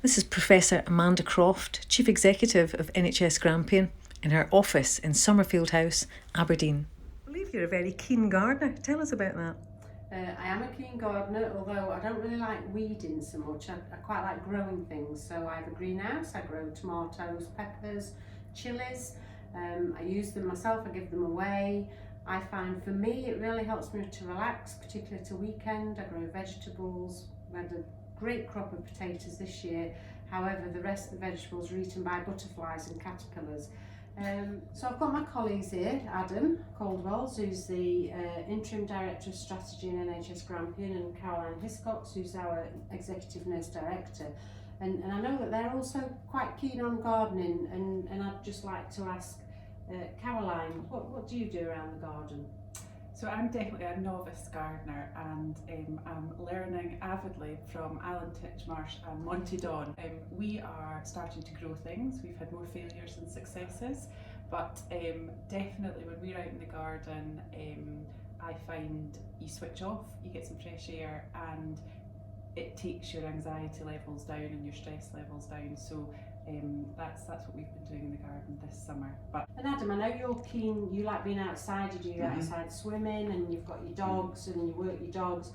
This is Professor Amanda Croft, Chief Executive of NHS Grampian, in her office in Summerfield House, Aberdeen. I believe you're a very keen gardener. Tell us about that. I am a keen gardener, although I don't really like weeding so much. I quite like growing things. So I have a greenhouse, I grow tomatoes, peppers, chilies. I use them myself, I give them away. I find for me it really helps me to relax, particularly at a weekend. I grow vegetables. We had a great crop of potatoes this year. However, the rest of the vegetables are eaten by butterflies and caterpillars. So I've got my colleagues here, Adam Caldwell, who's the Interim Director of Strategy in NHS Grampian, and Caroline Hiscox, who's our Executive Nurse Director. And I know that they're also quite keen on gardening, and I'd just like to ask Caroline, what do you do around the garden? So I'm definitely a novice gardener, and I'm learning avidly from Alan Titchmarsh and Monty Don. We are starting to grow things. We've had more failures than successes, but definitely when we're out in the garden, I find you switch off, you get some fresh air, and it takes your anxiety levels down and your stress levels down. So that's what we've been doing in the garden this summer. And Adam, I know you're keen, you like being outside, you do outside swimming, and you've got your dogs and you work your dogs.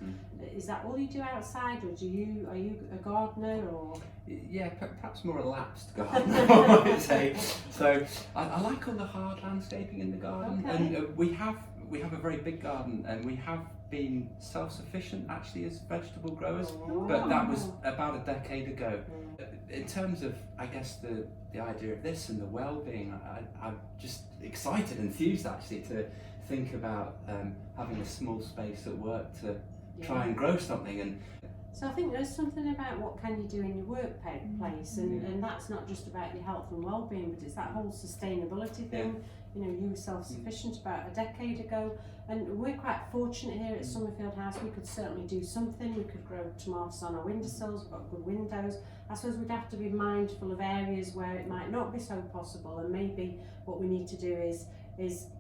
Is that all you do outside, or are you a gardener, or? Yeah, perhaps more a lapsed gardener, I would say. So I like all the hard landscaping in the garden, and we have a very big garden, and we have been self-sufficient actually as vegetable growers, but that was about a decade ago. In terms of, I guess, the idea of this and the well-being, I'm just excited, enthused actually to think about having a small space at work to try and grow something. And so I think there's something about what can you do in your workplace, and that's not just about your health and well-being, but it's that whole sustainability thing. You know, you were self-sufficient about a decade ago, and we're quite fortunate here at Summerfield House. We could certainly do something. We could grow tomatoes on our windowsills. We've got good windows. I suppose we'd have to be mindful of areas where it might not be so possible, and maybe what we need to do is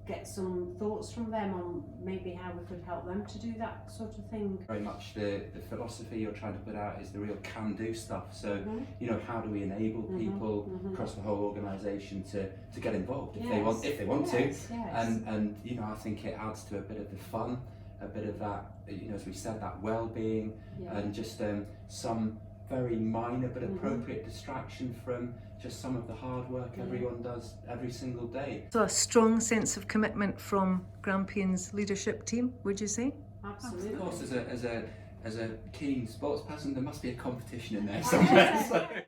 get some thoughts from them on maybe how we could help them to do that sort of thing. Very much the philosophy you're trying to put out is the real can-do stuff. So you know, how do we enable people across the whole organisation to get involved if they want to, and you know, I think it adds to a bit of the fun, a bit of that, you know, as we said, that well-being, and just some very minor but appropriate distraction from just some of the hard work everyone does every single day. So a strong sense of commitment from Grampian's leadership team, would you say? Absolutely. Of course, as a keen sports person, there must be a competition in there somewhere. So.